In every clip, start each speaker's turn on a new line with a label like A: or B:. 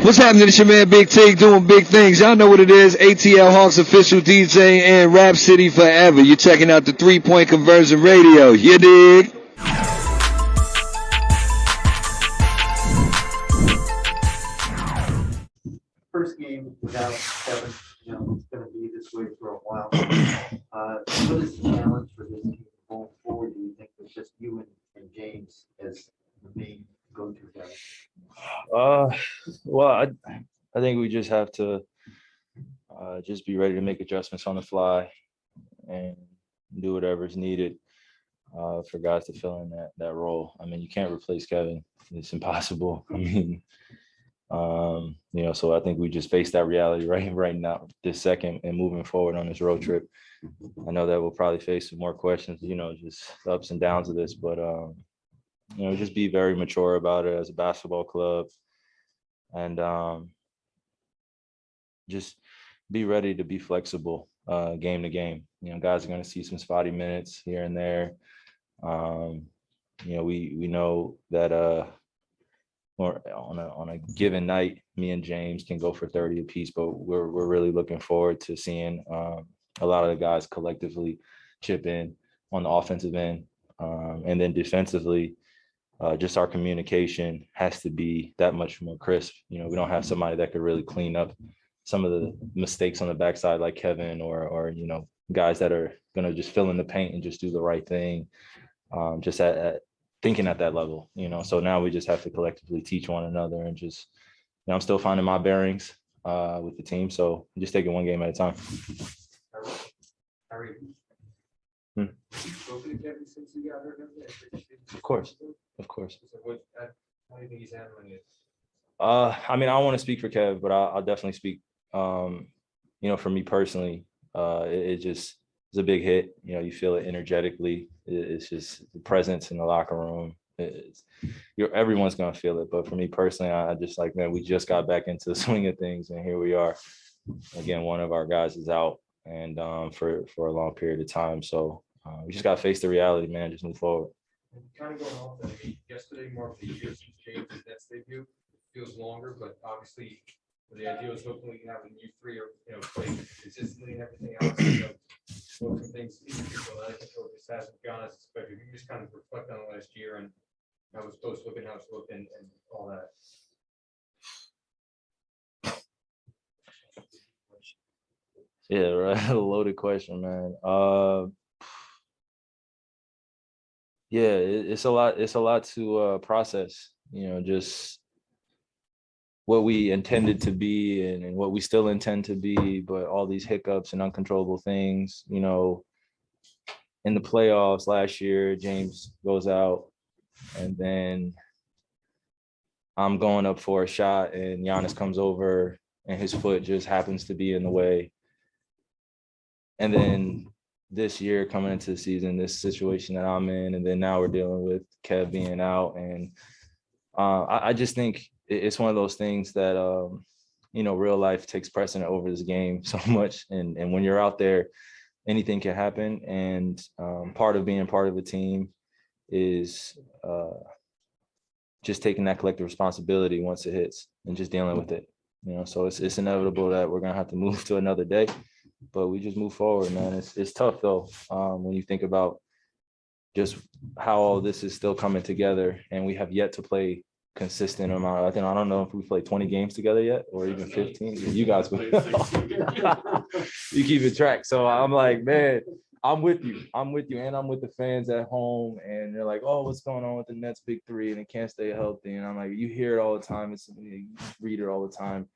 A: What's happening? It's your man Big T doing big things. Y'all know what it is. ATL Hawks official DJ and Rap City forever. You're checking out the 3-Point Conversion Radio. You dig?
B: First game without Kevin, it's going to be this way for a while. What is the challenge for this team going forward? Do you think it's just you and James as the main go-to guys?
C: Well, I think we just have to just be ready to make adjustments on the fly and do whatever's needed for guys to fill in that role. I mean, you can't replace Kevin. It's impossible. I mean, so I think we just face that reality right now, this second, and moving forward on this road trip. I know that we'll probably face some more questions, just the ups and downs of this, but just be very mature about it as a basketball club, and just be ready to be flexible game to game. Guys are going to see some spotty minutes here and there. We know that or on a given night, me and James can go for 30 apiece, but we're really looking forward to seeing a lot of the guys collectively chip in on the offensive end, and then defensively. Just our communication has to be that much more crisp. We don't have somebody that could really clean up some of the mistakes on the backside like Kevin or guys that are going to just fill in the paint and just do the right thing, just at thinking at that level. So now we just have to collectively teach one another and just, I'm still finding my bearings with the team. So just take it one game at a time. Of course.
D: How do you think he's handling it?
C: I mean, I don't want to speak for Kev, but I'll definitely speak. For me personally, it just is a big hit. You feel it energetically. It's just the presence in the locker room. Everyone's gonna feel it. But for me personally, I just like, man, we just got back into the swing of things, and here we are. Again, one of our guys is out, and for a long period of time. So we just got to face the reality, man. Just move forward.
D: And kind of going off that, yesterday marked the year since James' Nets debut. Feels longer, but obviously the idea was hopefully having you three play consistently and everything else. Some things people that I think just hasn't gone as expected. You can just kind of reflect on the last year and how it's supposed to look and how it's looked and all that.
C: Yeah, right. A loaded question, man. Yeah, it's a lot. It's a lot to process. Just what we intended to be and what we still intend to be, but all these hiccups and uncontrollable things. In the playoffs last year, James goes out, and then I'm going up for a shot, and Giannis comes over, and his foot just happens to be in the way. And then this year coming into the season, this situation that I'm in, and then now we're dealing with Kev being out. And I just think it's one of those things that, real life takes precedent over this game so much. And when you're out there, anything can happen. And part of being part of a team is just taking that collective responsibility once it hits and just dealing with it. So it's inevitable that we're going to have to move to another day. But we just move forward, man. It's tough, though, when you think about just how all this is still coming together, and we have yet to play consistent amount. I don't know if we played 20 games together yet, or even 15. You guys, you keep it track. So I'm like, man, I'm with you, and I'm with the fans at home, and they're like, oh, what's going on with the Nets big three, and they can't stay healthy. And I'm like, you hear it all the time. You read it all the time.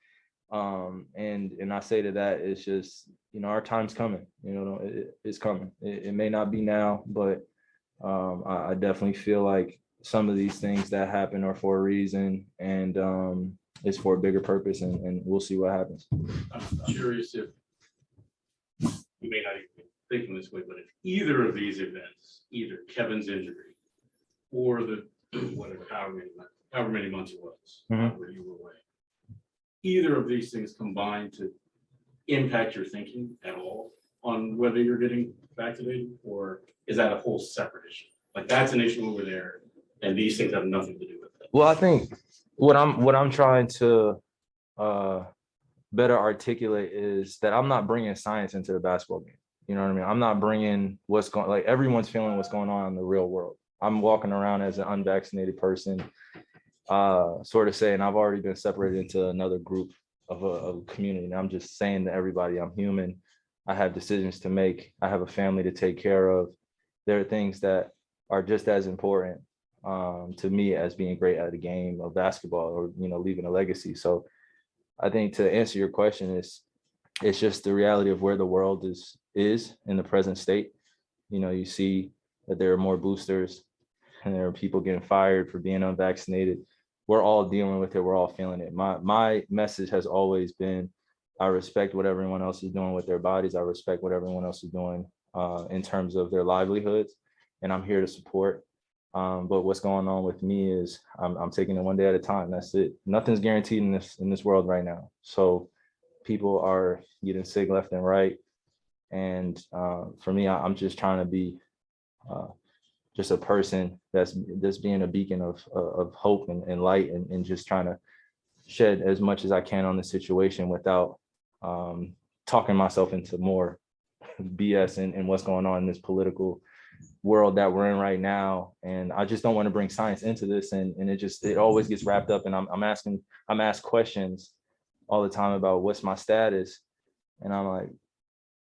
C: And I say to that, it's just, our time's coming. It's coming. It may not be now, but I definitely feel like some of these things that happen are for a reason, and it's for a bigger purpose, and we'll see what happens.
E: I'm curious if you may not even be thinking this way, but if either of these events, either Kevin's injury or the whatever, however many months it was, where you were away, either of these things combined to impact your thinking at all on whether you're getting vaccinated, or is that a whole separate issue? Like, that's an issue over there, and these things have nothing to do with it.
C: Well, I think what I'm trying to better articulate is that I'm not bringing science into the basketball game. You know what I mean? I'm not bringing what's going, like everyone's feeling what's going on in the real world. I'm walking around as an unvaccinated person, sort of saying I've already been separated into another group of a community. And I'm just saying to everybody, I'm human. I have decisions to make. I have a family to take care of. There are things that are just as important to me as being great at a game of basketball or, you know, leaving a legacy. So I think to answer your question is, it's just the reality of where the world is in the present state. You know, you see that there are more boosters and there are people getting fired for being unvaccinated. We're all dealing with it. We're all feeling it. My message has always been, I respect what everyone else is doing with their bodies. I respect what everyone else is doing in terms of their livelihoods, and I'm here to support. But what's going on with me is I'm taking it one day at a time. That's it. Nothing's guaranteed in this world right now. So people are getting sick left and right. And for me, I'm just trying to be just a person that's being a beacon of hope and light, and just trying to shed as much as I can on the situation without talking myself into more BS and what's going on in this political world that we're in right now. And I just don't want to bring science into this, and it always gets wrapped up, and I'm asked questions all the time about what's my status, and I'm like,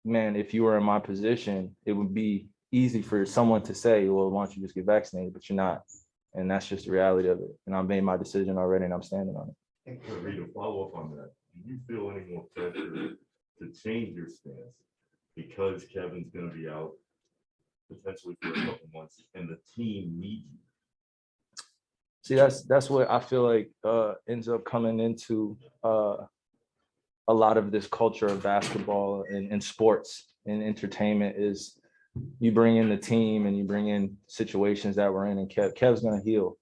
C: man, if you were in my position, it would be easy for someone to say, well, why don't you just get vaccinated? But you're not, and that's just the reality of it. And I've made my decision already, and I'm standing on it.
F: Rita, follow up on that. Do you feel any more pressure to change your stance because Kevin's going to be out potentially for a couple months and the team needs you?
C: See, that's what I feel like ends up coming into a lot of this culture of basketball and sports and entertainment is you bring in the team and you bring in situations that we're in, and Kev's going to heal.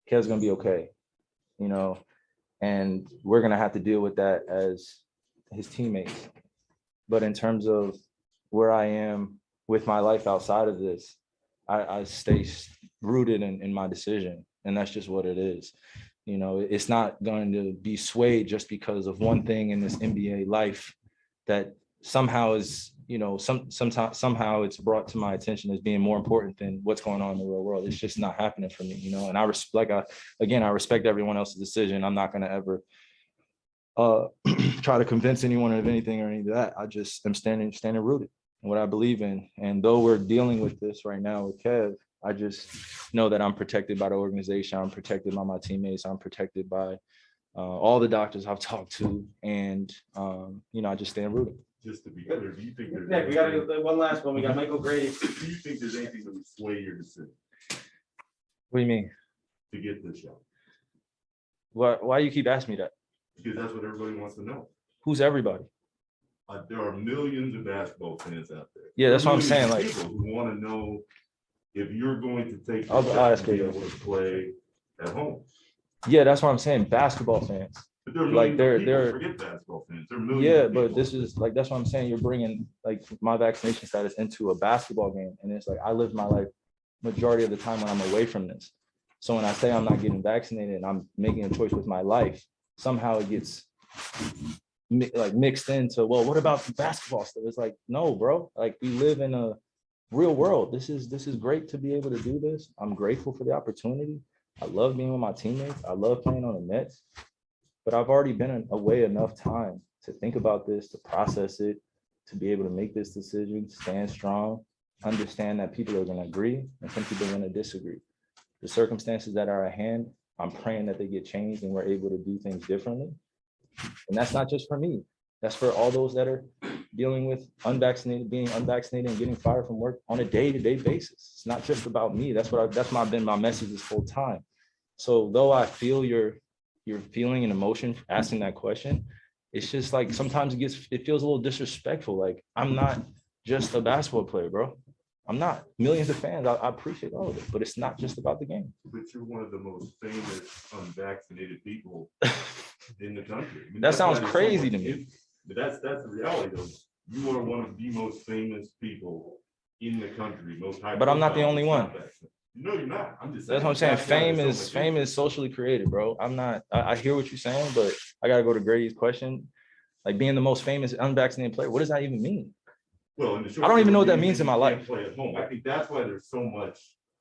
C: Kev's going to be okay, you know, and we're going to have to deal with that as his teammates. But in terms of where I am with my life outside of this, I stay rooted in my decision, and that's just what it is. You know, it's not going to be swayed just because of one thing in this NBA life that somehow is, you know, somehow it's brought to my attention as being more important than what's going on in the real world. It's just not happening for me, you know. And I respect everyone else's decision. I'm not going to ever try to convince anyone of anything or any of that. I just am standing rooted in what I believe in. And though we're dealing with this right now with Kev, I just know that I'm protected by the organization. I'm protected by my teammates. I'm protected by all the doctors I've talked to. And, you know, I just stand rooted.
F: Just to be clear, do you think there's
G: Nick, we got to go one last one. We got Michael Grady.
F: do you think there's anything that would sway your decision
C: What do you mean?
F: to get this shot?
C: Why you keep asking me that?
F: Because that's what everybody wants to know.
C: Who's everybody?
F: There are millions of basketball fans out there.
C: Yeah, that's what I'm
F: Millions
C: saying.
F: of
C: Like,
F: people who want to know if you're going to take the
C: I'll
F: shot
C: ask
F: and be
C: you.
F: able to play at home.
C: yeah, that's what I'm saying. Basketball fans.
F: But there are
C: Like,
F: millions of
C: they're-
F: people, forget basketball fans. There are millions.
C: Yeah,
F: of
C: but
F: people.
C: this is like, that's what I'm saying. You're bringing like my vaccination status into a basketball game. And it's like, I live my life majority of the time when I'm away from this. So when I say I'm not getting vaccinated and I'm making a choice with my life, somehow it gets mixed into, well, what about the basketball stuff? It's like, no, bro, like we live in a real world. This is great to be able to do this. I'm grateful for the opportunity. I love being with my teammates. I love playing on the Nets, but I've already been away enough time to think about this, to process it, to be able to make this decision, stand strong, understand that people are going to agree and some people are going to disagree. The circumstances that are at hand, I'm praying that they get changed and we're able to do things differently. And that's not just for me. That's for all those that are dealing with being unvaccinated and getting fired from work on a day-to-day basis. It's not just about me. That's been my message this whole time. So though I feel your feeling and emotion asking that question, it's just like sometimes it feels a little disrespectful. Like, I'm not just a basketball player, bro. I'm not. Millions of fans. I appreciate all of it, but it's not just about the game.
F: But you're one of the most famous unvaccinated people in the country. I mean,
C: That sounds
F: is so
C: crazy
F: much
C: to me.
F: history. But that's the reality though. You are one of the most famous people in the country.
C: But I'm not the only one.
F: No, you're not. I'm just.
C: That's what I'm saying.
F: That's why
C: Fame
F: there's so
C: is
F: much interest.
C: socially created, bro. I'm not. I hear what you're saying, but I gotta go to Grady's question. Like being the most famous unvaccinated player, what does that even mean?
F: Well, in the short
C: I don't even
F: term,
C: know what
F: do
C: that
F: you
C: means
F: think
C: in my
F: you can't
C: life.
F: Play at home. I think that's why there's so much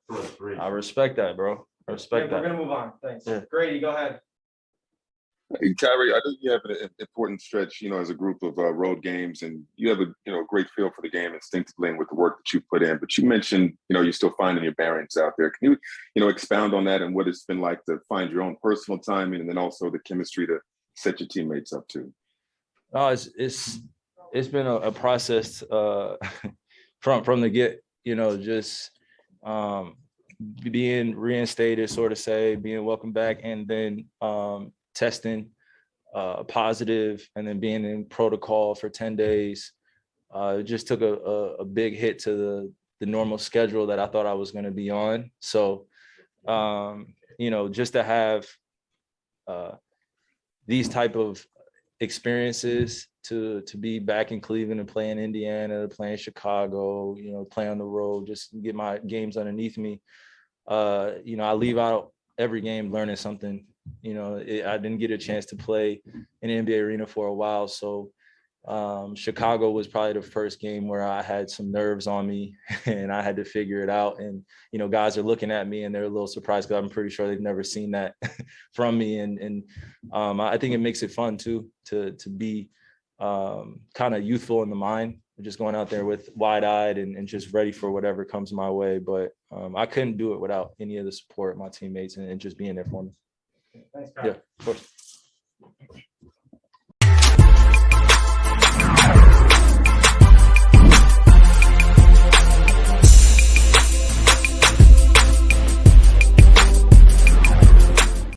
F: frustration.
C: I respect that, bro. I
G: Yeah,
C: respect
G: we're
C: that.
G: gonna move on. Thanks.
C: Yeah.
G: Grady, go ahead.
H: Hey, Kyrie, I know you have an important stretch, as a group of road games, and you have a great feel for the game instinctively and with the work that you put in. But you mentioned, you're still finding your bearings out there. Can you, expound on that and what it's been like to find your own personal timing, and then also the chemistry to set your teammates up too?
C: No, it's been a process from the get. Just being reinstated, sort of say, being welcome back, and then testing positive, and then being in protocol for 10 days. It just took a big hit to the normal schedule that I thought I was going to be on. So, just to have these type of experiences, to be back in Cleveland and play in Indiana, play in Chicago, play on the road, just get my games underneath me. I leave out every game learning something. I didn't get a chance to play in the NBA arena for a while. So Chicago was probably the first game where I had some nerves on me and I had to figure it out. And, guys are looking at me and they're a little surprised because I'm pretty sure they've never seen that from me. And I think it makes it fun too, to be kind of youthful in the mind, just going out there with wide-eyed and just ready for whatever comes my way. But I couldn't do it without any of the support of my teammates and just being there for me.
G: Thanks,
C: Yeah,
G: Kyle.
C: of course.